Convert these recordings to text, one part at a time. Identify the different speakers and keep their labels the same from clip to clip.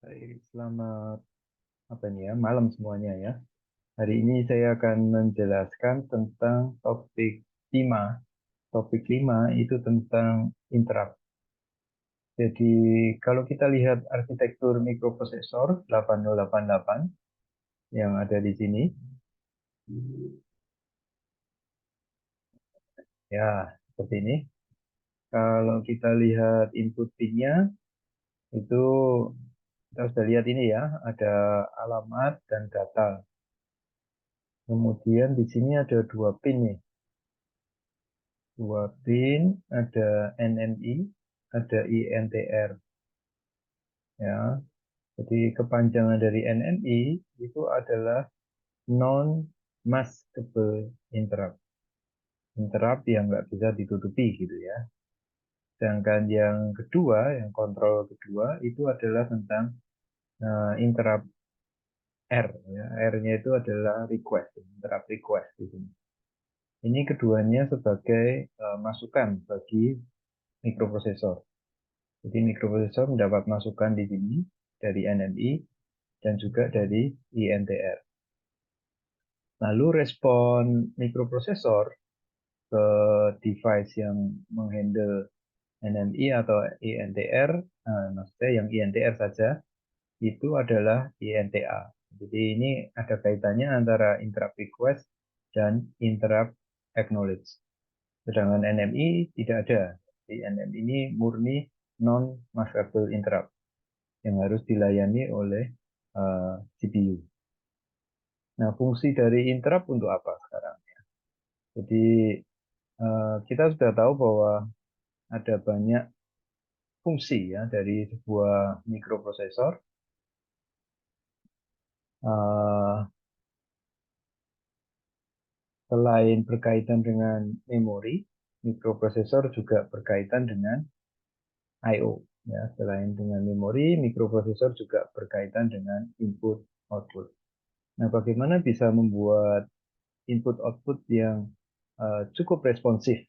Speaker 1: Baik, selamat malam semuanya ya. Hari ini saya akan menjelaskan tentang topik 5. Topik 5 itu tentang interrupt. Jadi kalau kita lihat arsitektur mikroprosesor 8088 yang ada di sini, ya seperti ini. Kalau kita lihat input pinnya itu kita sudah lihat ini ya, ada alamat dan data. Kemudian di sini ada dua pin nih. Dua pin, ada NMI, ada INTR. Ya, jadi kepanjangan dari NMI itu adalah non-maskable interrupt. Interrupt yang nggak bisa ditutupi gitu ya. Sedangkan yang kedua, yang kontrol kedua, itu adalah tentang interrupt R. Ya. R-nya itu adalah request, interrupt request di sini. Ini keduanya sebagai masukan bagi mikroprosesor. Jadi mikroprosesor mendapat masukan di sini dari NMI dan juga dari INTR. Lalu respon mikroprosesor ke device yang menghandle NMI atau INTR, maksudnya yang INTR saja, itu adalah INTA. Jadi ini ada kaitannya antara interrupt request dan interrupt acknowledge. Sedangkan NMI tidak ada. Jadi NMI ini murni non-maskable interrupt yang harus dilayani oleh CPU. Nah, fungsi dari interrupt untuk apa sekarang? Jadi kita sudah tahu bahwa ada banyak fungsi ya dari sebuah mikroprosesor. Eh, Selain berkaitan dengan memori, mikroprosesor juga berkaitan dengan I/O. Ya, selain dengan memori, mikroprosesor juga berkaitan dengan input/output. Nah, bagaimana bisa membuat input/output yang cukup responsif?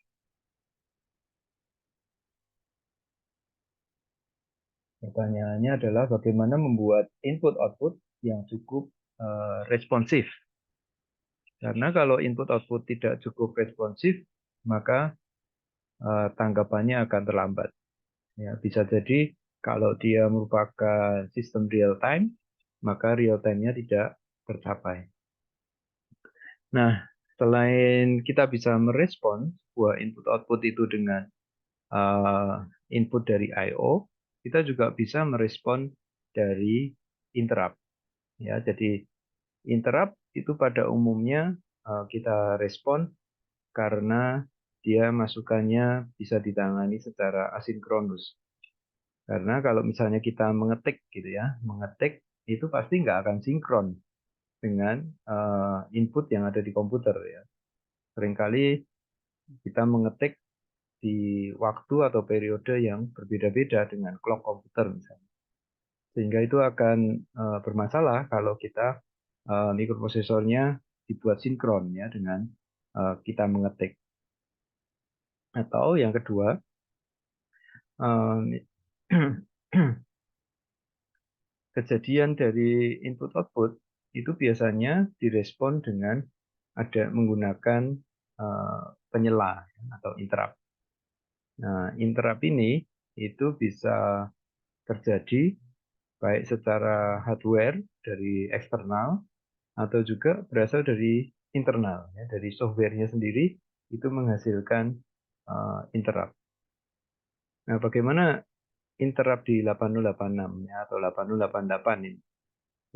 Speaker 1: Pertanyaannya adalah bagaimana membuat input/output yang cukup responsif. Karena kalau input/output tidak cukup responsif, maka tanggapannya akan terlambat. Ya, bisa jadi kalau dia merupakan sistem real time, maka real time-nya tidak tercapai. Nah, selain kita bisa merespon sebuah input/output itu dengan input dari I/O, kita juga bisa merespon dari interrupt. Ya, jadi interrupt itu pada umumnya kita respon karena dia masukannya bisa ditangani secara asinkronus. Karena kalau misalnya kita mengetik gitu ya, mengetik itu pasti nggak akan sinkron dengan input yang ada di komputer ya. Seringkali kita mengetik di waktu atau periode yang berbeda-beda dengan clock komputer misalnya. Sehingga itu akan bermasalah kalau kita mikroprosesornya dibuat sinkron ya dengan kita mengetik. Atau yang kedua, kejadian dari input/output itu biasanya direspon dengan ada menggunakan penyela atau interrupt. Nah, interrupt ini itu bisa terjadi baik secara hardware dari eksternal atau juga berasal dari internal, ya, dari softwarenya sendiri itu menghasilkan interrupt. Nah, bagaimana interrupt di 8086 ya, atau 8088 ini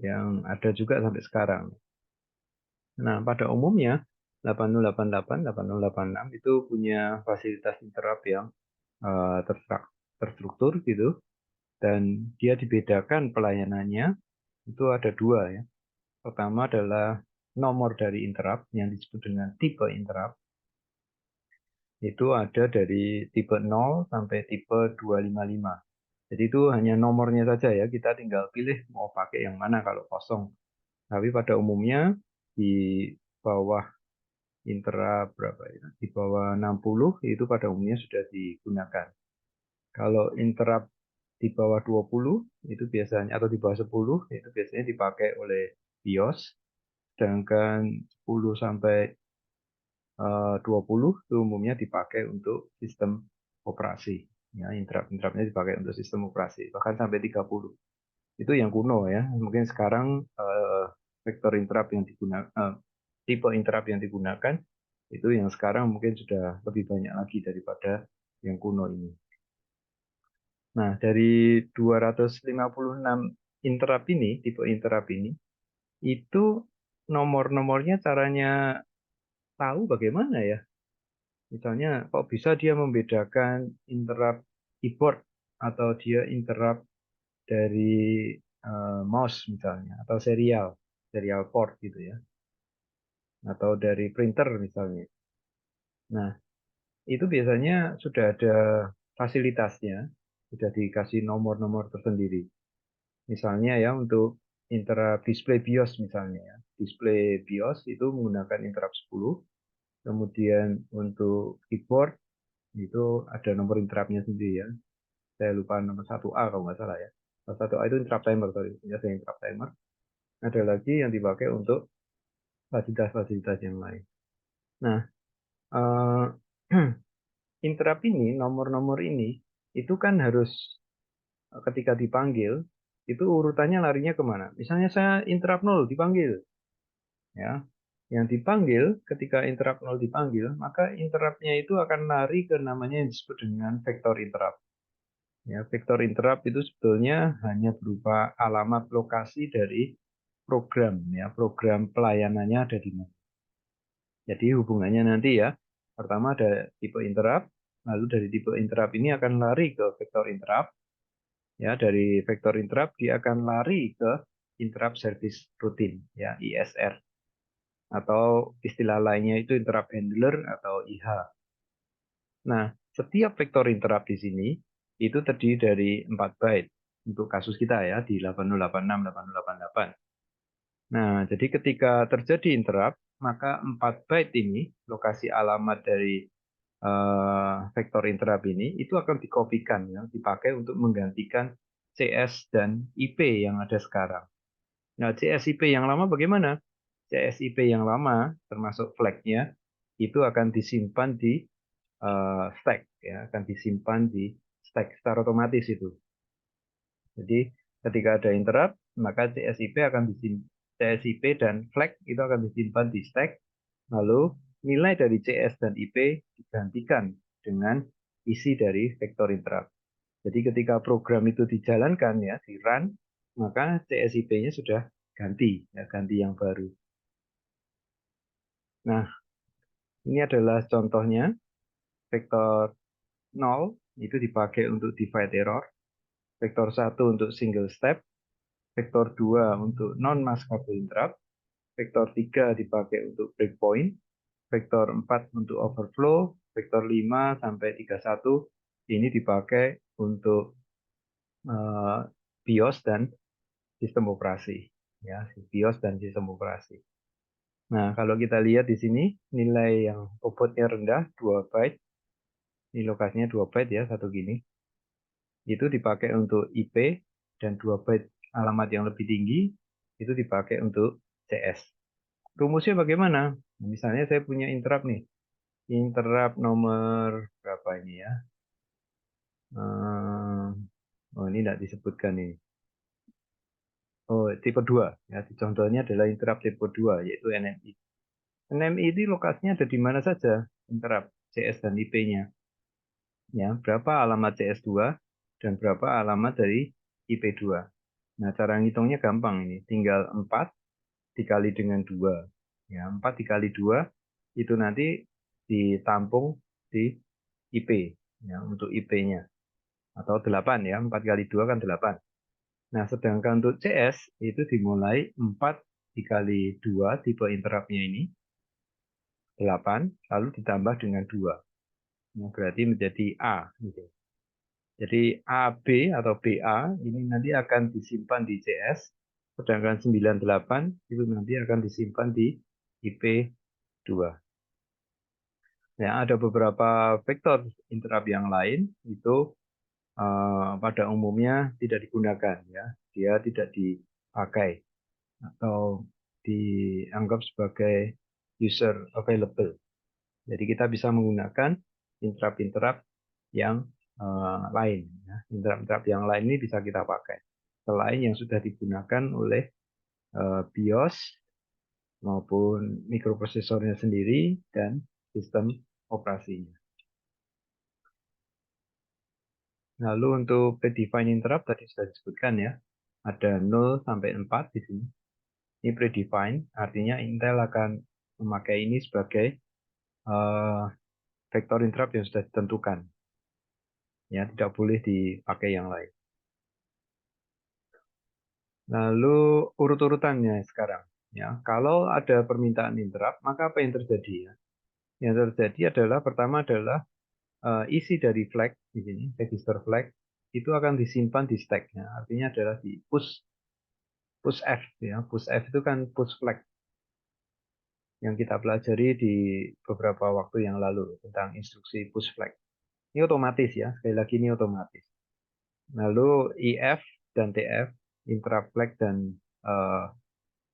Speaker 1: yang ada juga sampai sekarang. Nah, pada umumnya 8088, 8086 itu punya fasilitas interrupt yang terstruktur gitu, dan dia dibedakan pelayanannya itu ada dua ya. Pertama adalah nomor dari interrupt yang disebut dengan tipe interrupt. Itu ada dari tipe 0 sampai tipe 255. Jadi itu hanya nomornya saja ya, kita tinggal pilih mau pakai yang mana kalau kosong. Tapi pada umumnya di bawah interrupt berapa ya? Di bawah 60 itu pada umumnya sudah digunakan. Kalau interrupt di bawah 20 itu biasanya, atau di bawah 10 itu biasanya dipakai oleh BIOS, sedangkan 10 sampai 20 itu umumnya dipakai untuk sistem operasi. Ya, interrupt-nya dipakai untuk sistem operasi, bahkan sampai 30. Itu yang kuno ya. Mungkin sekarang vektor interrupt yang digunakan, tipe interrupt yang digunakan itu yang sekarang mungkin sudah lebih banyak lagi daripada yang kuno ini. Nah, dari 256 interrupt ini, tipe interrupt ini, itu nomor-nomornya caranya tahu bagaimana ya? Misalnya, kok bisa dia membedakan interrupt keyboard atau dia interrupt dari mouse misalnya, atau serial port gitu ya, atau dari printer misalnya. Nah, itu biasanya sudah ada fasilitasnya, sudah dikasih nomor-nomor tersendiri. Misalnya ya untuk interrupt display BIOS misalnya ya. Display BIOS itu menggunakan interrupt 10. Kemudian untuk keyboard itu ada nomor interruptnya sendiri ya. Saya lupa nomor 1A kalau nggak salah ya. Nomor 1A itu interrupt timer, sorry. Ya, saya interrupt timer. Ada lagi yang dipakai untuk fasilitas-fasilitas yang lain. Nah, eh, interrupt ini, nomor-nomor ini, itu kan harus ketika dipanggil, itu urutannya larinya kemana? Misalnya saya interrupt 0 dipanggil, ya. Yang dipanggil, ketika interrupt 0 dipanggil, maka interrupt-nya itu akan lari ke namanya yang disebut dengan vektor interrupt. Ya, vektor interrupt itu sebetulnya hanya berupa alamat lokasi dari program, ya, program pelayanannya ada di mana. Jadi hubungannya nanti ya, pertama ada tipe interrupt, lalu dari tipe interrupt ini akan lari ke vektor interrupt, ya dari vektor interrupt dia akan lari ke interrupt service routine, ya ISR, atau istilah lainnya itu interrupt handler atau IH. Nah, setiap vektor interrupt di sini itu terdiri dari 4 byte untuk kasus kita ya di 8086 8088. Nah, jadi ketika terjadi interrupt, maka 4 byte ini lokasi alamat dari vektor interrupt ini itu akan dikopikan ya, dipakai untuk menggantikan CS dan IP yang ada sekarang. Nah, CSIP yang lama bagaimana? CSIP yang lama termasuk flag-nya itu akan disimpan di stack ya, akan disimpan di stack secara otomatis itu. Jadi ketika ada interrupt, maka CSIP akan disimpan, CSIP dan flag itu akan disimpan di stack. Lalu nilai dari CS dan IP digantikan dengan isi dari vektor interrupt. Jadi ketika program itu dijalankan ya, di run, maka CSIP-nya sudah ganti, ya, ganti yang baru. Nah, ini adalah contohnya. Vektor 0 itu dipakai untuk divide error, vektor 1 untuk single step, vektor 2 untuk non-maskable interrupt, vektor 3 dipakai untuk breakpoint, vektor 4 untuk overflow, vektor 5 sampai 31 ini dipakai untuk BIOS dan sistem operasi. Ya, BIOS dan sistem operasi. Nah, kalau kita lihat di sini, nilai yang bobotnya rendah, 2 byte. Ini lokasinya 2 byte ya, satu gini. Itu dipakai untuk IP, dan 2 byte alamat yang lebih tinggi, itu dipakai untuk CS. Rumusnya bagaimana? Misalnya saya punya interrupt nih. Interrupt nomor berapa ini ya? Oh, ini tidak disebutkan ini. Oh, tipe 2. Ya, contohnya adalah interrupt tipe 2, yaitu NMI. NMI ini lokasinya ada di mana saja interrupt CS dan IP-nya. Ya, berapa alamat CS2 dan berapa alamat dari IP2. Nah, cara ngitungnya gampang ini. Tinggal 4 dikali dengan 2. Ya, 4 dikali 2 itu nanti ditampung di IP. Ya, untuk IP-nya. Atau 8 ya. 4 kali 2 kan 8. Nah, sedangkan untuk CS itu dimulai 4 dikali 2 tipe interrupt-nya ini. 8, lalu ditambah dengan 2. Nah, berarti menjadi A. Gitu. Jadi AB atau BA ini nanti akan disimpan di CS, sedangkan 98 itu nanti akan disimpan di IP2. Ya, ada beberapa vektor interrupt yang lain, itu pada umumnya tidak digunakan, ya, dia tidak dipakai atau dianggap sebagai user available. Jadi kita bisa menggunakan interrupt-interrupt yang lain. Ya. Interrupt-interrupt yang lain ini bisa kita pakai selain yang sudah digunakan oleh BIOS maupun mikroprosesornya sendiri dan sistem operasinya. Lalu untuk predefined interrupt tadi sudah disebutkan ya, ada 0 sampai 4 di sini. Ini predefined, artinya Intel akan memakai ini sebagai vektor interrupt yang sudah ditentukan. Ya, tidak boleh dipakai yang lain. Lalu urut-urutannya sekarang. Ya, kalau ada permintaan interrupt, maka apa yang terjadi? Ya? Yang terjadi adalah pertama adalah isi dari flag di sini, register flag itu akan disimpan di stack-nya. Artinya adalah di push F ya. Push F itu kan push flag yang kita pelajari di beberapa waktu yang lalu tentang instruksi push flag. Ini otomatis ya, sekali lagi ini otomatis. Lalu IF dan TF, interrupt flag dan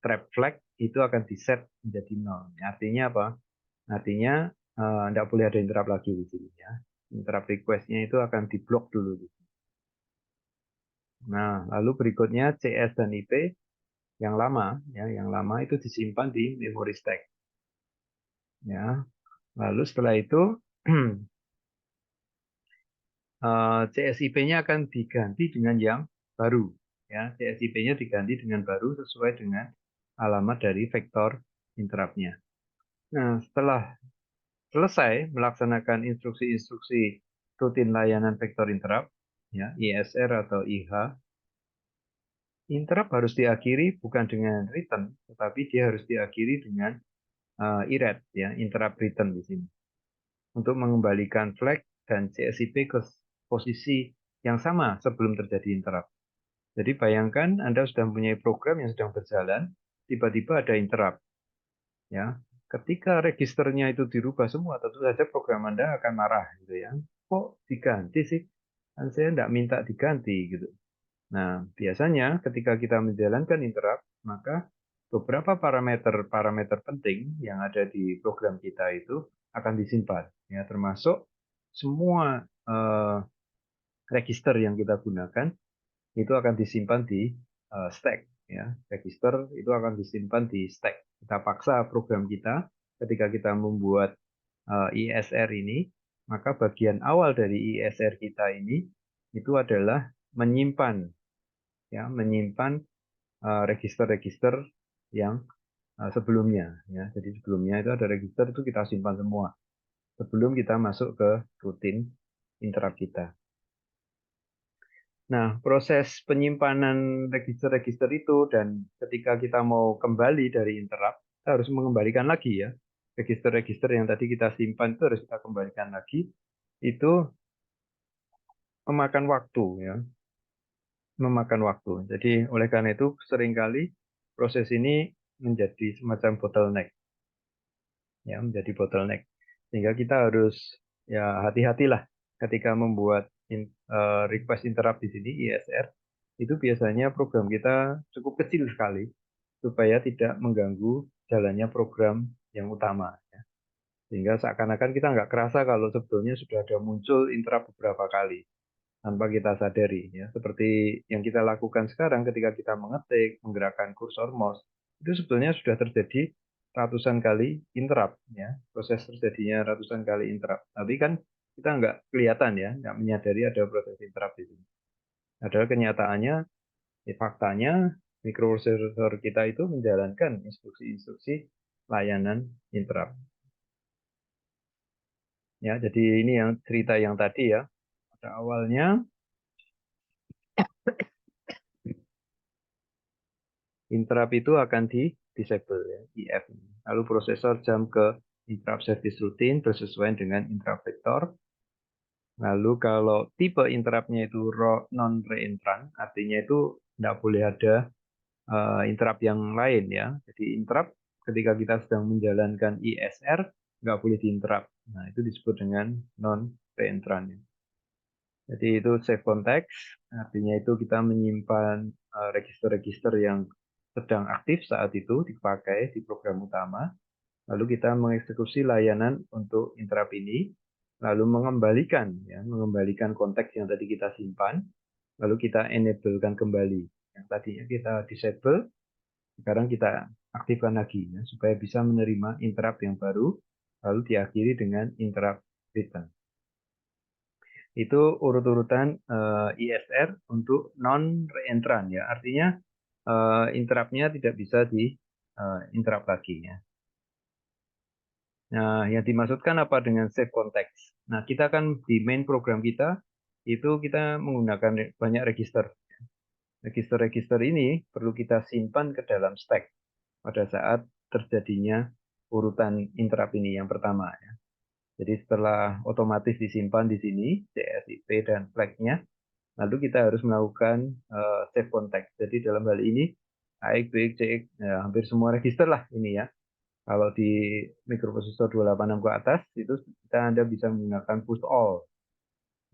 Speaker 1: trap flag itu akan diset menjadi 0. Artinya apa? Artinya tidak boleh ada interrupt lagi di sini ya. Interrupt request-nya itu akan diblok dulu. Nah, lalu berikutnya CS dan IP yang lama, ya, yang lama itu disimpan di memory stack. Ya, lalu setelah itu CSIP-nya akan diganti dengan yang baru. Ya, CSIP-nya diganti dengan baru sesuai dengan alamat dari vektor interrupt-nya. Nah, setelah selesai melaksanakan instruksi-instruksi rutin layanan vektor interrupt, ya, ISR atau IH, interrupt harus diakhiri bukan dengan return, tetapi dia harus diakhiri dengan IRET, ya, interrupt return di sini, untuk mengembalikan flag dan CSIP ke posisi yang sama sebelum terjadi interrupt. Jadi bayangkan Anda sudah mempunyai program yang sedang berjalan, tiba-tiba ada interrupt. Ya, ketika registernya itu dirubah semua, tentu saja program Anda akan marah, gitu ya. Kok diganti sih? Kan saya tidak minta diganti, gitu. Nah, biasanya ketika kita menjalankan interrupt, maka beberapa parameter penting yang ada di program kita itu akan disimpan, ya, termasuk semua register yang kita gunakan itu akan disimpan di stack, ya. Register itu akan disimpan di stack. Kita paksa program kita ketika kita membuat ISR ini, maka bagian awal dari ISR kita ini itu adalah menyimpan, ya, menyimpan register-register yang sebelumnya, ya. Jadi sebelumnya itu ada register itu kita simpan semua sebelum kita masuk ke rutin interrupt kita. Nah, proses penyimpanan register-register itu dan ketika kita mau kembali dari interrupt, kita harus mengembalikan lagi ya. Register-register yang tadi kita simpan itu harus kita kembalikan lagi. Itu memakan waktu ya. Memakan waktu. Jadi oleh karena itu seringkali proses ini menjadi semacam bottleneck. Ya, menjadi bottleneck. Sehingga kita harus ya hati-hatilah ketika membuat request interrupt di sini ISR. Itu biasanya program kita cukup kecil sekali supaya tidak mengganggu jalannya program yang utama. Ya. Sehingga seakan-akan kita nggak kerasa kalau sebetulnya sudah ada muncul interrupt beberapa kali tanpa kita sadari. Ya. Seperti yang kita lakukan sekarang ketika kita mengetik, menggerakkan kursor mouse, itu sebetulnya sudah terjadi ratusan kali interrupt. Ya. Proses terjadinya ratusan kali interrupt. Tapi kan kita nggak kelihatan ya, nggak menyadari ada proses interrupt di sini. Padahal kenyataannya, faktanya mikroprosesor kita itu menjalankan instruksi-instruksi layanan interrupt. Ya, jadi ini yang cerita yang tadi ya. Pada awalnya interrupt itu akan di disable ya, IF. Lalu prosesor jump ke interrupt service routine bersesuaian dengan interrupt vector. Lalu kalau tipe interrupt-nya itu non-reentrant, artinya itu tidak boleh ada interrupt yang lain ya. Jadi interrupt ketika kita sedang menjalankan ISR nggak boleh diinterrupt. Nah itu disebut dengan non-reentrant. Jadi itu save context, artinya itu kita menyimpan register-register yang sedang aktif saat itu dipakai di program utama. Lalu kita mengeksekusi layanan untuk interrupt ini, lalu mengembalikan konteks yang tadi kita simpan, lalu kita enablekan kembali. Yang tadinya kita disable, sekarang kita aktifkan lagi ya, supaya bisa menerima interrupt yang baru, lalu diakhiri dengan interrupt return. Itu urut-urutan ISR untuk non-reentrant ya. Artinya interrupt-nya tidak bisa di interrupt lagi ya. Nah, yang dimaksudkan apa dengan save context? Nah, kita kan di main program kita itu kita menggunakan banyak register. Register-register ini perlu kita simpan ke dalam stack pada saat terjadinya urutan interrupt ini yang pertama ya. Jadi setelah otomatis disimpan di sini CSIP dan flag-nya, lalu kita harus melakukan save context. Jadi dalam hal ini AX, BX, CX, ya, hampir semua register lah ini ya. Kalau di microprocessor 286 ke atas, itu Anda bisa menggunakan push all.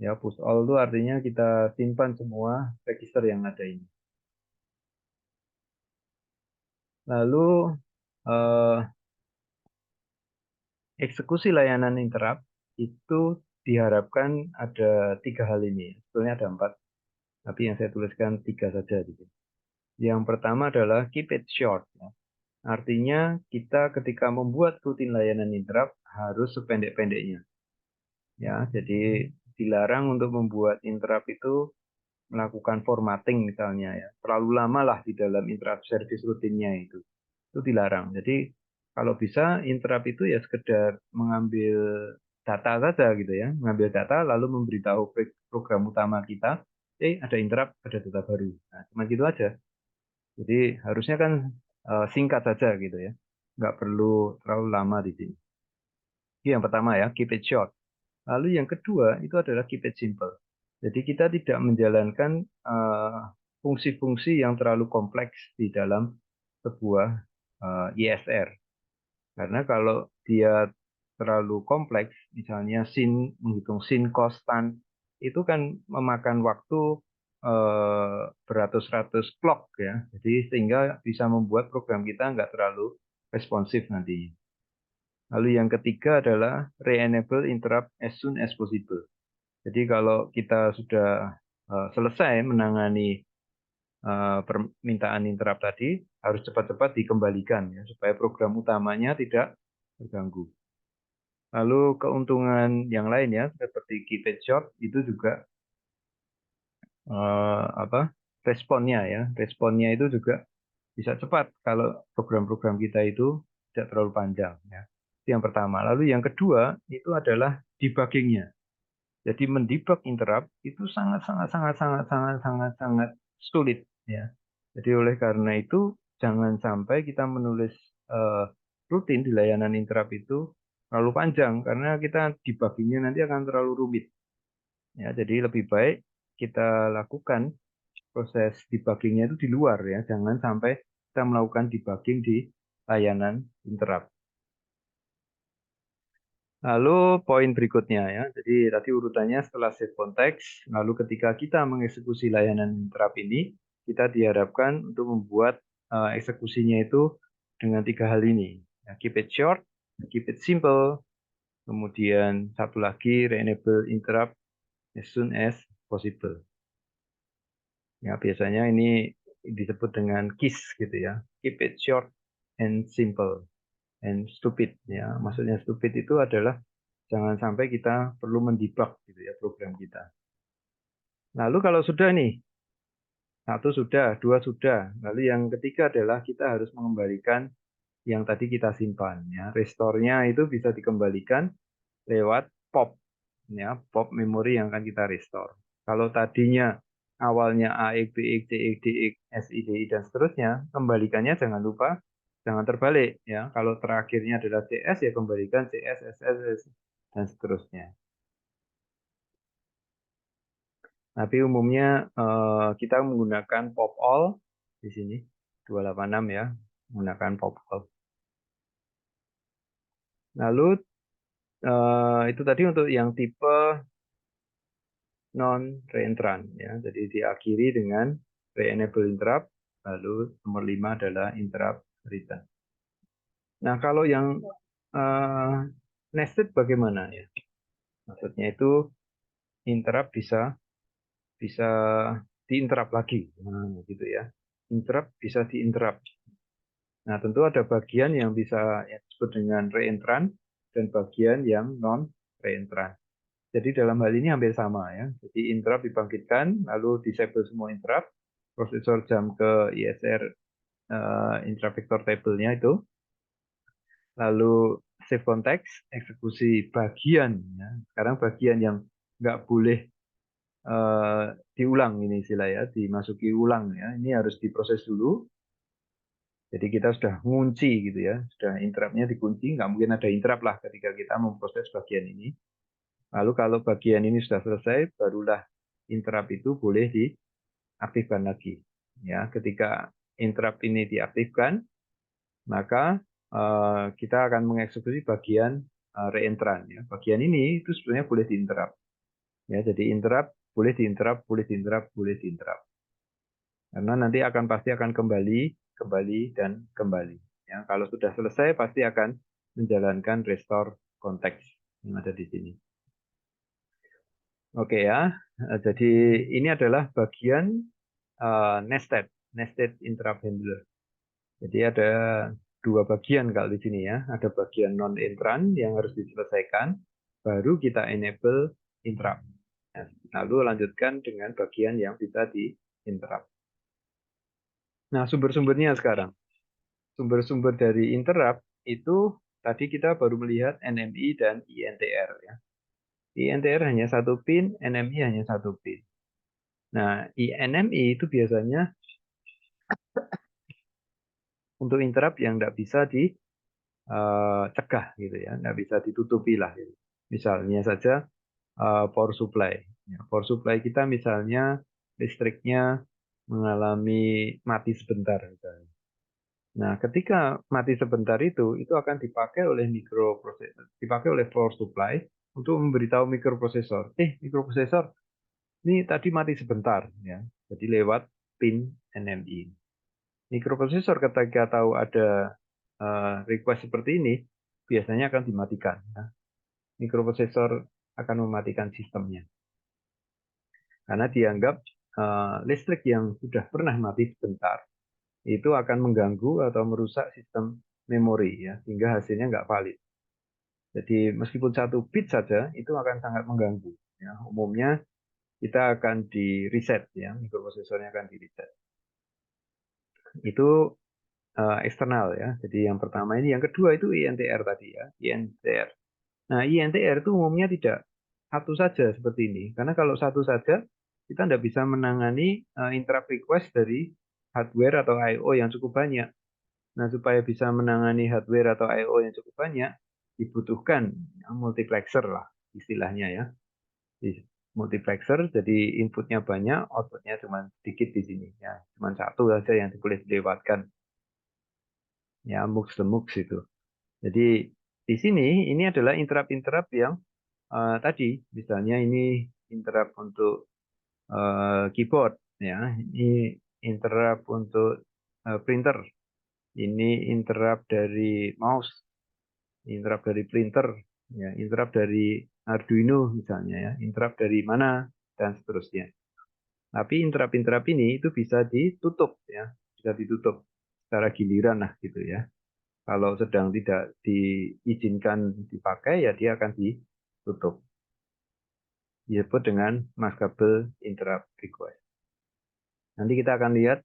Speaker 1: Ya, push all itu artinya kita simpan semua register yang ada ini. Lalu eh, eksekusi layanan interrupt itu diharapkan ada 3 hal ini. Sebetulnya ada 4, tapi yang saya tuliskan 3 saja. Yang pertama adalah keep it short. Ya. Artinya kita ketika membuat rutin layanan interrupt harus sependek-pendeknya. Ya, jadi dilarang untuk membuat interrupt itu melakukan formatting misalnya ya. Terlalu lama lah di dalam interrupt service rutinnya itu. Itu dilarang. Jadi kalau bisa interrupt itu ya sekedar mengambil data saja gitu ya. Mengambil data lalu memberitahu program utama kita, ada interrupt, ada data baru. Nah, cuma gitu aja. Jadi harusnya kan singkat saja gitu ya. Nggak perlu terlalu lama di sini. Itu yang pertama ya, keep it short. Lalu yang kedua itu adalah keep it simple. Jadi kita tidak menjalankan fungsi-fungsi yang terlalu kompleks di dalam sebuah ISR. Karena kalau dia terlalu kompleks, misalnya menghitung sin konstan, itu kan memakan waktu beratus-ratus clock ya. Jadi sehingga bisa membuat program kita nggak terlalu responsif nantinya. Lalu yang ketiga adalah re-enable interrupt as soon as possible. Jadi kalau kita sudah selesai menangani permintaan interrupt tadi, harus cepat-cepat dikembalikan ya, supaya program utamanya tidak terganggu. Lalu keuntungan yang lain ya, seperti keep it short, itu juga responnya ya. Responnya itu juga bisa cepat kalau program-program kita itu tidak terlalu panjang ya. Itu yang pertama. Lalu yang kedua itu adalah debuggingnya. Jadi mendebug interrupt itu sangat sangat sangat sangat sangat sangat sangat sulit ya. Jadi oleh karena itu jangan sampai kita menulis eh, rutin di layanan interrupt itu terlalu panjang karena kita debuggingnya nanti akan terlalu rumit. Ya, jadi lebih baik kita lakukan proses debuggingnya itu di luar ya. Jangan sampai kita melakukan debugging di layanan interrupt. Lalu poin berikutnya ya. Jadi tadi urutannya setelah save context, lalu ketika kita mengeksekusi layanan interrupt ini, kita diharapkan untuk membuat eksekusinya itu dengan 3 hal ini. Ya, keep it short, keep it simple, kemudian satu lagi re-enable interrupt as soon as possible. Ya, biasanya ini disebut dengan KISS gitu ya. Keep it short and simple and stupid ya. Maksudnya stupid itu adalah jangan sampai kita perlu mendebug gitu ya program kita. Lalu kalau sudah nih, satu sudah, dua sudah. Lalu yang ketiga adalah kita harus mengembalikan yang tadi kita simpan ya. Restore-nya itu bisa dikembalikan lewat POP ya, POP memori yang akan kita restore. Kalau tadinya awalnya AX, BX, CX, DX, SIDI dan seterusnya, kembalikannya jangan lupa jangan terbalik ya. Kalau terakhirnya adalah CS ya kembalikan CS, SS dan seterusnya. Tapi umumnya kita menggunakan pop all di sini 286 ya, menggunakan pop all. Lalu itu tadi untuk yang tipe non reentrant ya. Jadi diakhiri dengan re-enable interrupt, lalu nomor 5 adalah interrupt return. Nah, kalau yang nested bagaimana ya? Maksudnya itu interrupt bisa bisa diinterrupt lagi. Nah, gitu ya. Interrupt bisa diinterrupt. Nah, tentu ada bagian yang bisa disebut dengan reentrant dan bagian yang non reentrant. Jadi dalam hal ini hampir sama ya. Jadi interrupt dibangkitkan, lalu disable semua interrupt, prosesor jump ke ISR intra-vector table-nya itu, lalu save context, eksekusi bagian. Ya. Sekarang bagian yang nggak boleh diulang ini istilah ya, dimasuki ulang ya. Ini harus diproses dulu. Jadi kita sudah ngunci gitu ya, sudah interruptnya dikunci, nggak mungkin ada interrupt lah ketika kita memproses bagian ini. Lalu kalau bagian ini sudah selesai, barulah interrupt itu boleh diaktifkan lagi. Ya, ketika interrupt ini diaktifkan, maka kita akan mengeksekusi bagian reentrant. Ya. Bagian ini itu sebenarnya boleh diinterrupt. Ya, jadi interrupt boleh diinterrupt, boleh diinterrupt, boleh diinterrupt. Karena nanti pasti akan kembali, kembali dan kembali. Ya, kalau sudah selesai pasti akan menjalankan restore konteks yang ada di sini. Oke ya, jadi ini adalah bagian nested interrupt handler. Jadi ada dua bagian kalau di sini ya. Ada bagian non-entrant yang harus diselesaikan, baru kita enable interrupt. Ya, lalu lanjutkan dengan bagian yang bisa di-interrupt. Nah, sumber-sumbernya sekarang. Sumber-sumber dari interrupt itu tadi kita baru melihat NMI dan INTR ya. INTR hanya satu pin, NMI hanya satu pin. Nah, INMI itu biasanya untuk interrupt yang tidak bisa dicegah gitu ya, tidak bisa ditutupi lah. Gitu. Misalnya saja power supply. Ya, power supply kita misalnya listriknya mengalami mati sebentar. Misalnya. Nah, ketika mati sebentar itu akan dipakai oleh mikroprosesor, dipakai oleh power supply untuk memberitahu mikroprosesor, mikroprosesor, ini tadi mati sebentar, ya. Jadi lewat pin NMI. Mikroprosesor ketika tahu ada request seperti ini, biasanya akan dimatikan. Ya. Mikroprosesor akan mematikan sistemnya. Karena dianggap listrik yang sudah pernah mati sebentar, itu akan mengganggu atau merusak sistem memori, ya, sehingga hasilnya nggak valid. Jadi meskipun satu bit saja, itu akan sangat mengganggu. Ya. Umumnya kita akan di reset, ya, mikroprosesornya akan di reset. Itu eksternal ya. Jadi yang pertama ini, yang kedua itu INTR tadi ya, INTR. Nah, INTR itu umumnya tidak satu saja seperti ini. Karena kalau satu saja, kita tidak bisa menangani interrupt request dari hardware atau I/O yang cukup banyak. Nah, supaya bisa menangani hardware atau I/O yang cukup banyak, dibutuhkan multiplexer lah istilahnya ya. Multiplexer, jadi inputnya banyak, outputnya cuma sedikit di sini. Ya, cuma satu saja yang boleh dilewatkan. Ya, mux itu. Jadi di sini ini adalah interrupt-interrupt yang tadi, misalnya ini interrupt untuk keyboard, ya, ini interrupt untuk printer, ini interrupt dari mouse, interrupt dari printer, ya, interrupt dari Arduino misalnya, ya, interrupt dari mana dan seterusnya. Tapi interrupt-interrupt ini itu bisa ditutup, ya, bisa ditutup secara giliran lah gitu ya. Kalau sedang tidak diizinkan dipakai, ya dia akan ditutup. Disebut dengan maskable interrupt request. Nanti kita akan lihat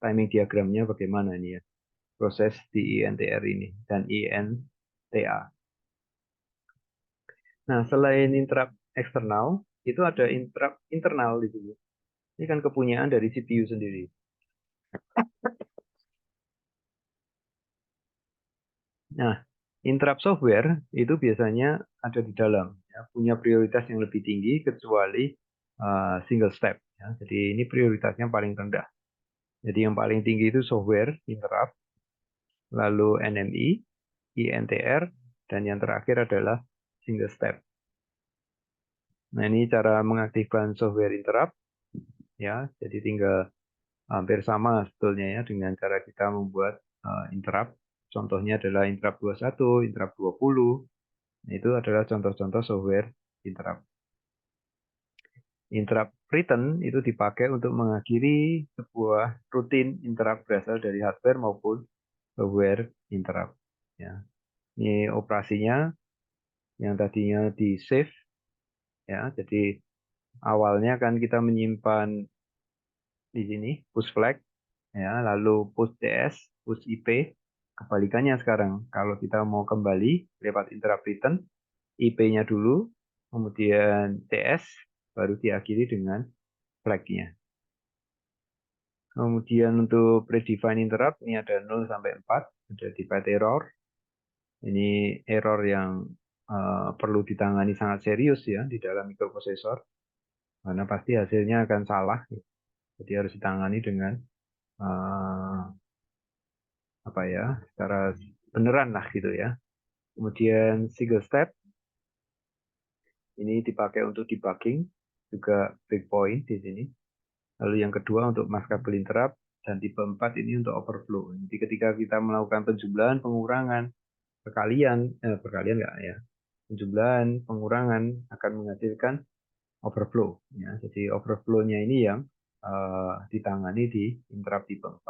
Speaker 1: timing diagramnya bagaimana ini ya. Proses di INTR ini dan INTA. Nah, selain interrupt eksternal, itu ada interrupt internal di sini. Ini kan kepunyaan dari CPU sendiri. Nah, interrupt software itu biasanya ada di dalam, ya, punya prioritas yang lebih tinggi kecuali single step. Ya. Jadi ini prioritasnya paling rendah. Jadi yang paling tinggi itu software interrupt, lalu NMI, INTR, dan yang terakhir adalah single step. Nah, ini cara mengaktifkan software interrupt ya. Jadi tinggal hampir sama sebetulnya ya dengan cara kita membuat interrupt. Contohnya adalah interrupt 21, interrupt 20. Nah, itu adalah contoh-contoh software interrupt. Interrupt return itu dipakai untuk mengakhiri sebuah rutin interrupt berasal dari hardware maupun software interrupt. Ya. Ini operasinya yang tadinya di save ya. Jadi awalnya kan kita menyimpan di sini push flag ya, lalu push CS, push IP. Kebalikannya sekarang, kalau kita mau kembali lewat interrupt return, IP-nya dulu, kemudian TS, baru diakhiri dengan flag-nya. Kemudian untuk predefined interrupt, ini ada 0 sampai 4, ada divide error. Ini error yang perlu ditangani sangat serius ya di dalam mikroprosesor, karena pasti hasilnya akan salah. Jadi harus ditangani dengan apa ya, secara beneran lah gitu ya. Kemudian single step, ini dipakai untuk debugging, juga breakpoint di sini. Lalu yang kedua untuk mask kabel interrupt, dan tipe 4 ini untuk overflow. Jadi ketika kita melakukan penjumlahan, pengurangan, perkalian enggak ya, penjumlahan, pengurangan akan menghasilkan overflow. Ya. Jadi overflow-nya ini yang ditangani di interrupt tipe 4.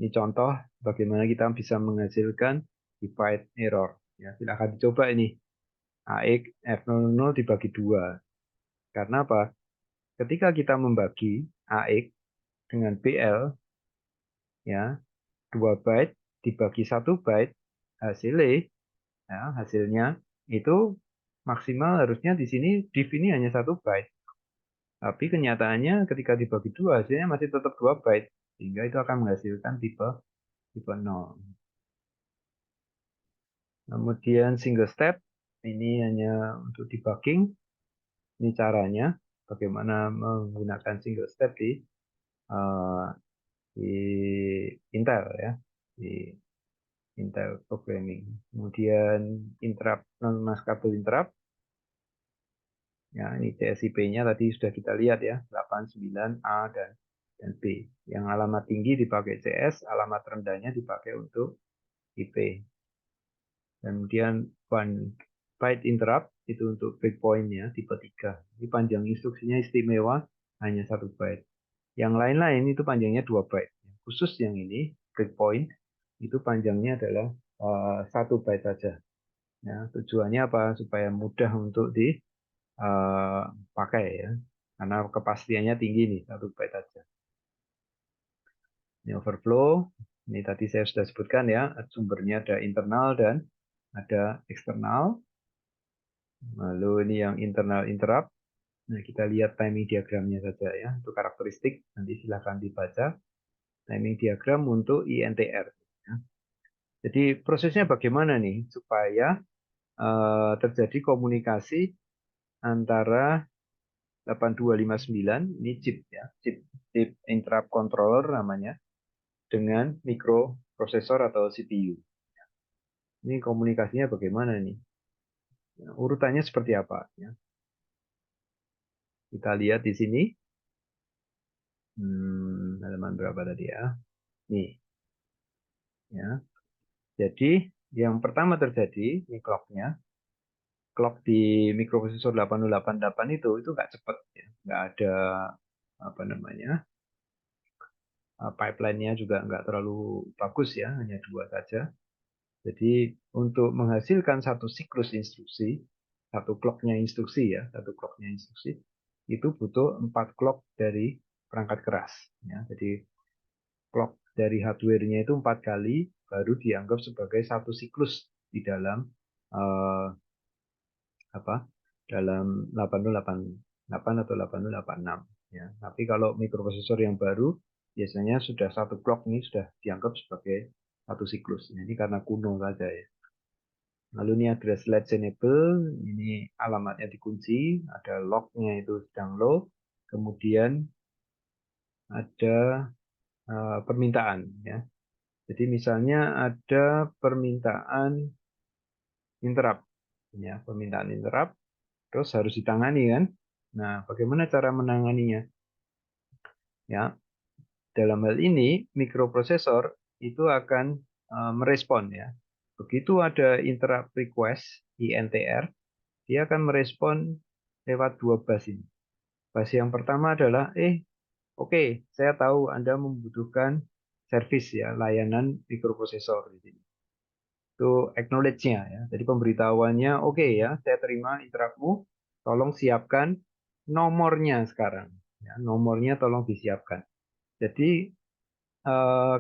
Speaker 1: Ini contoh bagaimana kita bisa menghasilkan divide error. Ya, silakan dicoba ini. AX F00 dibagi 2. Karena apa? Ketika kita membagi AX dengan BL, ya, 2 byte dibagi 1 byte, hasilnya itu maksimal harusnya di sini div ini hanya 1 byte. Tapi kenyataannya ketika dibagi 2 hasilnya masih tetap 2 byte. Sehingga itu akan menghasilkan tipe 0. Kemudian single step, ini hanya untuk debugging. Ini caranya, bagaimana menggunakan single step di Intel ya, di Intel programming. Kemudian interrupt, non-mask kabel interrupt. Ya, ini CSIP-nya tadi sudah kita lihat ya, 89A dan B. Yang alamat tinggi dipakai CS, alamat rendahnya dipakai untuk IP. Kemudian one byte interrupt itu untuk breakpoint-nya tipe 3. Ini panjang instruksinya istimewa hanya 1 byte. Yang lain-lain itu panjangnya 2 byte. Khusus yang ini breakpoint itu panjangnya adalah 1 byte saja. Ya, tujuannya apa? Supaya mudah untuk dipakai ya. Karena kepastiannya tinggi nih, 1 byte saja. Ini overflow. Ini tadi saya sudah sebutkan ya, sumbernya ada internal dan ada eksternal. Lalu ini yang internal interrupt. Nah, kita lihat timing diagramnya saja ya. Untuk karakteristik, nanti silakan dibaca. Timing diagram untuk INTR. Ya. Jadi prosesnya bagaimana nih supaya terjadi komunikasi antara 8259, ini chip ya, chip interrupt controller namanya, dengan mikroprosesor atau CPU. Ini komunikasinya bagaimana nih? Ya, urutannya seperti apa? Ya. Kita lihat di sini. Halaman berapa tadi ya? Nih, ya. Jadi yang pertama terjadi ini clock-nya. Clock di mikroprosesor 8088 itu nggak cepat, ya. Nggak ada apa namanya, pipeline-nya juga nggak terlalu bagus ya, hanya 2 saja. Jadi untuk menghasilkan satu siklus instruksi, satu clock-nya instruksi ya, satu clock-nya instruksi itu butuh 4 clock dari perangkat keras. Ya. Jadi clock dari hardware-nya itu 4 kali baru dianggap sebagai satu siklus di dalam apa? Dalam 8088 atau 8086 ya. Tapi kalau mikroprosesor yang baru biasanya sudah satu clock ini sudah dianggap sebagai satu siklus. Ini karena kuno saja ya. Lalu ini address latch enable, ini alamatnya dikunci, ada lognya itu sedang low, kemudian ada permintaan ya. Jadi misalnya ada permintaan interrupt, ya permintaan interrupt. terus harus ditangani kan. Nah, bagaimana cara menanganinya? Ya, dalam hal ini mikroprosesor itu akan merespon ya. Begitu ada interrupt request INTR, dia akan merespon lewat dua bus ini. Bus yang pertama adalah oke, saya tahu Anda membutuhkan service ya, layanan mikroprosesor di sini. Itu acknowledge-nya ya. Jadi pemberitahuannya oke ya, saya terima interrupt-mu, tolong siapkan nomornya sekarang. Ya, nomornya tolong disiapkan. Jadi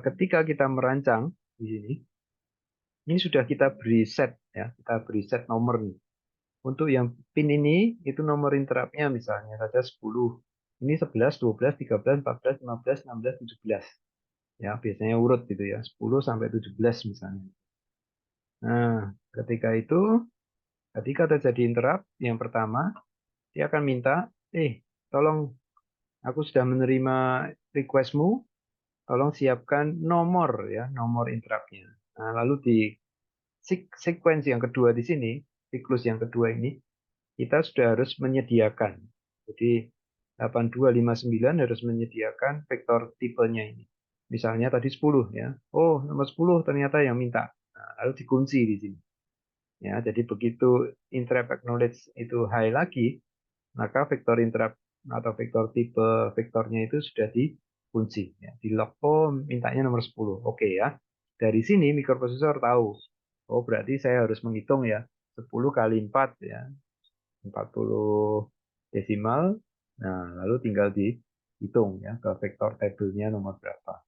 Speaker 1: ketika kita merancang di sini, ini sudah kita beri set ya, kita beri set nomor nih. Untuk yang pin ini itu nomor interrupt-nya misalnya saja 10. Ini 11, 12, 13, 14, 15, 16, 17. Ya, biasanya urut gitu ya, 10 sampai 17 misalnya. Nah, ketika terjadi interrupt yang pertama, dia akan minta, tolong aku sudah menerima requestmu, tolong siapkan nomor ya, nomor interrupt-nya. Nah, lalu di sequence yang kedua di sini, siklus yang kedua ini, kita sudah harus menyediakan. Jadi 8259 harus menyediakan vektor tipenya ini. Misalnya tadi 10 ya. Oh, nomor 10 ternyata yang minta. Nah, lalu dikunci di sini. Ya, jadi begitu interrupt acknowledge itu high lagi, maka vektor interrupt atau vektor tipe vektornya itu sudah dikunci ya. Di lock, oh mintanya nomor 10. Oke ya. Dari sini mikroprosesor tahu. Oh, berarti saya harus menghitung ya. 10 kali 4 ya. 40 desimal. Nah, lalu tinggal dihitung ya ke vektor tabelnya nomor berapa.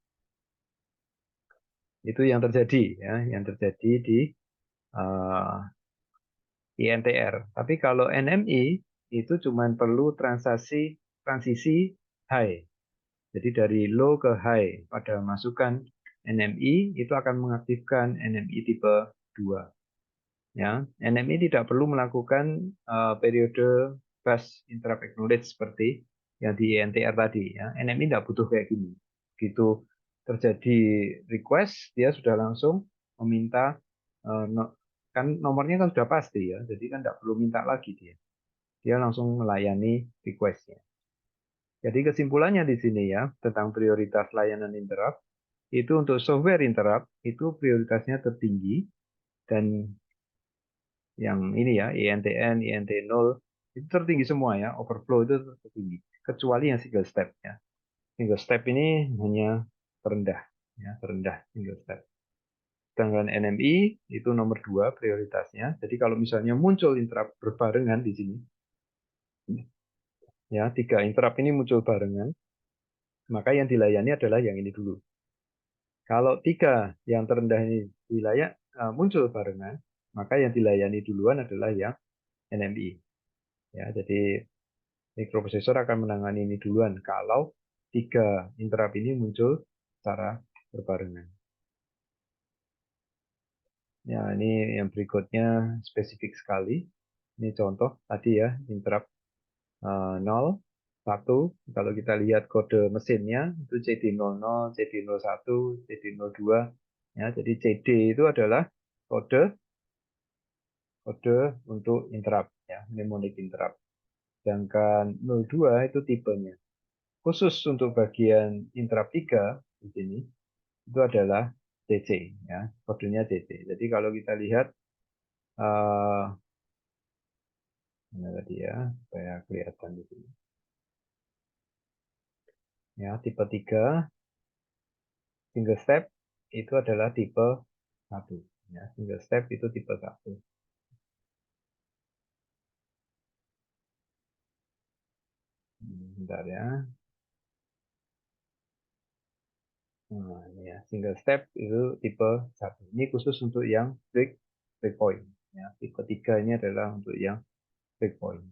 Speaker 1: Itu yang terjadi ya, yang terjadi di uh, INTR. Tapi kalau NMI itu cuma perlu transisi high. Jadi dari low ke high pada masukan NMI itu akan mengaktifkan NMI tipe 2. Ya, NMI tidak perlu melakukan periode fast interrupt acknowledge seperti yang di INTR tadi. Ya. NMI tidak butuh kayak gini. Begitu terjadi request, dia sudah langsung meminta, kan nomornya kan sudah pasti ya, jadi kan tidak perlu minta lagi dia. Dia langsung melayani requestnya. Jadi kesimpulannya di sini ya, tentang prioritas layanan interrupt, itu untuk software interrupt, itu prioritasnya tertinggi, dan yang ini ya, INTN, INT0, itu tertinggi semua ya, overflow itu tertinggi. Kecuali yang single step ya. Single step ini hanya terendah, ya, terendah single step. Sedangkan NMI itu nomor 2 prioritasnya. Jadi kalau misalnya muncul interrupt berbarengan di sini, ya 3 interrupt ini muncul barengan, maka yang dilayani adalah yang ini dulu. Kalau 3 yang terendah ini muncul barengan, maka yang dilayani duluan adalah yang NMI. Ya, jadi mikroprosesor akan menangani ini duluan kalau 3 interrupt ini muncul secara berbarengan. Ya, ini yang berikutnya spesifik sekali. Ini contoh tadi ya, interrupt 0, 1. Kalau kita lihat kode mesinnya, itu CD00, CD01, CD02. Ya, jadi CD itu adalah kode kode untuk interrupt, ya, mnemonic interrupt. Sedangkan 02 itu tipenya. Khusus untuk bagian interrupt 3 di sini, itu adalah CC, ya, kodenya CC. Jadi kalau kita lihat, uh, mana tadi ya, supaya kelihatan di sini. Ya, tipe 3 single step itu adalah tipe 1. Ya, single step itu tipe 1. Bentar ya. Nah, ini ya, single step itu tipe 1. Ini khusus untuk yang breakpoint. Ya, tipe 3 ini adalah untuk yang breakpoint.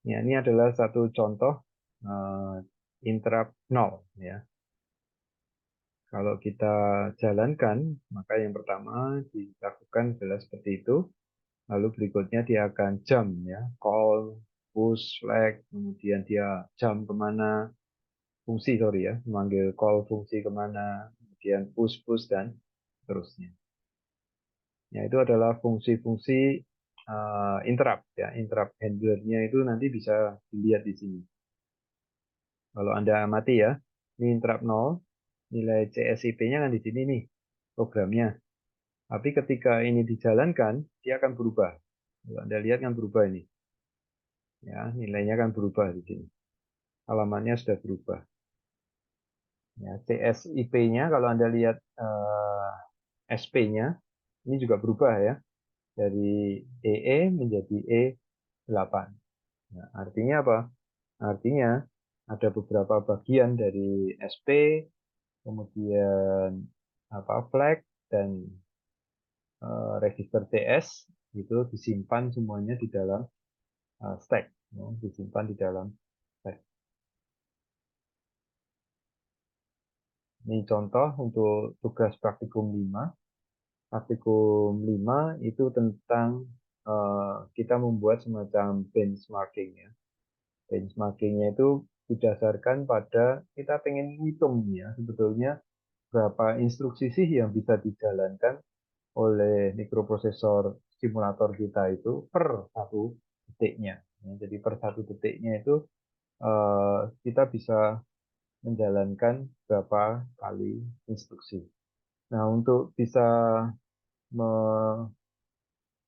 Speaker 1: Ya, ini adalah satu contoh interrupt 0 ya. Kalau kita jalankan, maka yang pertama dilakukan adalah seperti itu. Lalu berikutnya dia akan jump ya, call, push, flag, kemudian dia jump kemana, fungsi sorry ya, memanggil call fungsi kemana, kemudian push, dan seterusnya. Ya, itu adalah fungsi-fungsi interrupt ya, interrupt handlernya itu nanti bisa dilihat di sini. Kalau Anda amati ya, ini interrupt 0, nilai CSIP-nya kan di sini nih programnya. Tapi ketika ini dijalankan, dia akan berubah. Kalau Anda lihat kan berubah ini. Ya, nilainya kan berubah di sini. Halamannya sudah berubah. Ya, CSIP-nya kalau Anda lihat SP-nya, ini juga berubah ya. Dari EE menjadi E8. Nah, artinya apa? Artinya ada beberapa bagian dari SP, kemudian apa flag dan register CS itu disimpan semuanya di dalam stack, ya, disimpan di dalam stack. Ini contoh untuk tugas praktikum 5. Praktikum 5 itu tentang kita membuat semacam benchmarking ya. Benchmarkingnya itu didasarkan pada kita pengen ngitung ya sebetulnya berapa instruksi sih yang bisa dijalankan oleh mikroprosesor simulator kita itu per satu detiknya. Ya, jadi per satu detiknya itu kita bisa menjalankan berapa kali instruksi. Nah, untuk bisa me,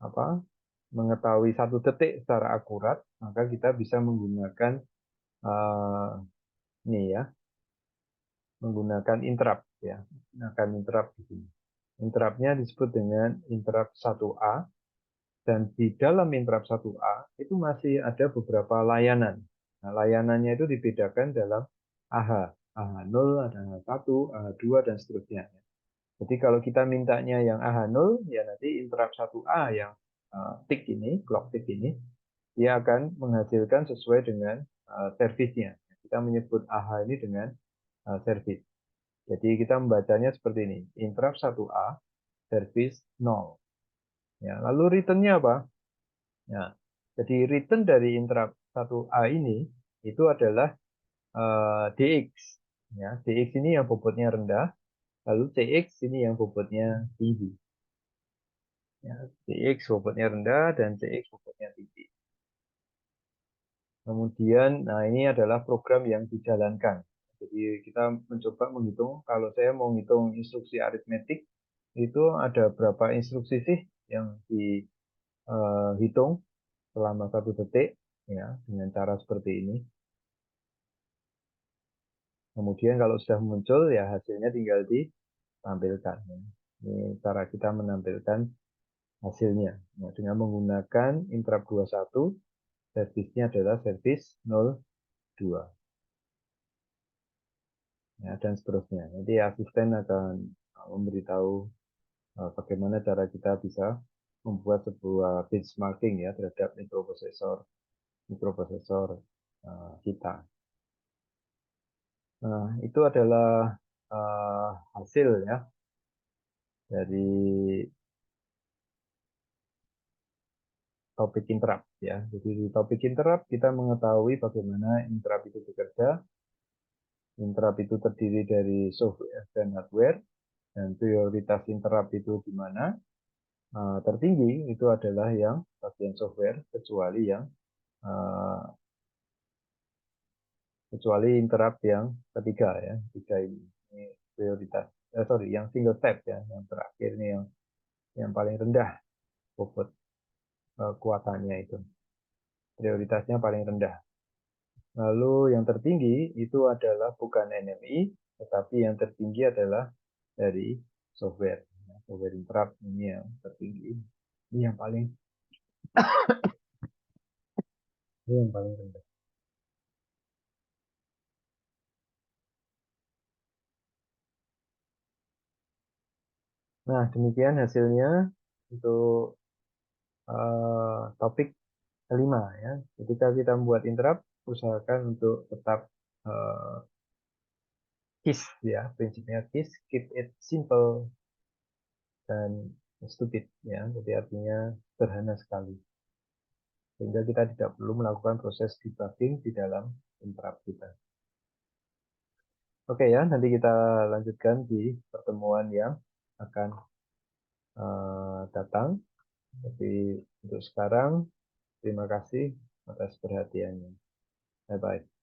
Speaker 1: apa, mengetahui satu detik secara akurat, maka kita bisa menggunakan uh, ini ya, menggunakan interrupt ya, menggunakan interrupt di sini. Interruptnya disebut dengan interrupt 1A, dan di dalam interrupt 1A itu masih ada beberapa layanan. Nah, layanannya itu dibedakan dalam AH, AH0, ada AH1, AH2, dan seterusnya. Jadi kalau kita mintanya yang AH0, ya nanti interrupt 1A yang tick ini, clock tick ini, dia akan menghasilkan sesuai dengan servisnya. Kita menyebut AH ini dengan service. Jadi kita membacanya seperti ini, interrupt 1A, service 0. Ya, lalu returnnya apa? Ya, jadi return dari interrupt 1A ini itu adalah DX. Ya, DX ini yang bobotnya rendah, lalu CX ini yang bobotnya tinggi. Ya, CX bobotnya rendah dan CX bobotnya tinggi. Kemudian, nah ini adalah program yang dijalankan. Jadi kita mencoba menghitung, kalau saya mau menghitung instruksi aritmetik, itu ada berapa instruksi sih yang dihitung selama satu detik, ya dengan cara seperti ini. Kemudian kalau sudah muncul, ya hasilnya tinggal ditampilkan. Ini cara kita menampilkan hasilnya. Nah, dengan menggunakan interrupt 21, servisnya adalah servis 02. Ya, dan seterusnya. Nanti asisten akan memberitahu bagaimana cara kita bisa membuat sebuah benchmarking ya terhadap mikroprosesor kita. Nah, itu adalah hasil ya dari topik interrupt ya. Jadi di topik interrupt kita mengetahui bagaimana interrupt itu bekerja. Interrupt itu terdiri dari software dan hardware, dan prioritas interrupt itu di mana. Tertinggi itu adalah yang bagian software, kecuali interrupt yang ketiga ya, tiga ini prioritas. Sorry, yang single step ya, yang terakhir ini yang paling rendah bobot kekuatannya itu. Prioritasnya paling rendah. Lalu yang tertinggi itu adalah bukan NMI, tetapi yang tertinggi adalah dari software. Software interrupt ini yang tertinggi. Ini yang paling rendah. Nah, demikian hasilnya untuk topik kelima ya. Ketika kita membuat interrupt, usahakan untuk tetap uh, KISS ya, prinsipnya KISS, keep it simple dan stupid ya. Jadi artinya sederhana sekali. Sehingga kita tidak perlu melakukan proses debugging di dalam interrupt kita. Oke ya, nanti kita lanjutkan di pertemuan yang akan datang. Jadi untuk sekarang, terima kasih atas perhatiannya. Bye-bye.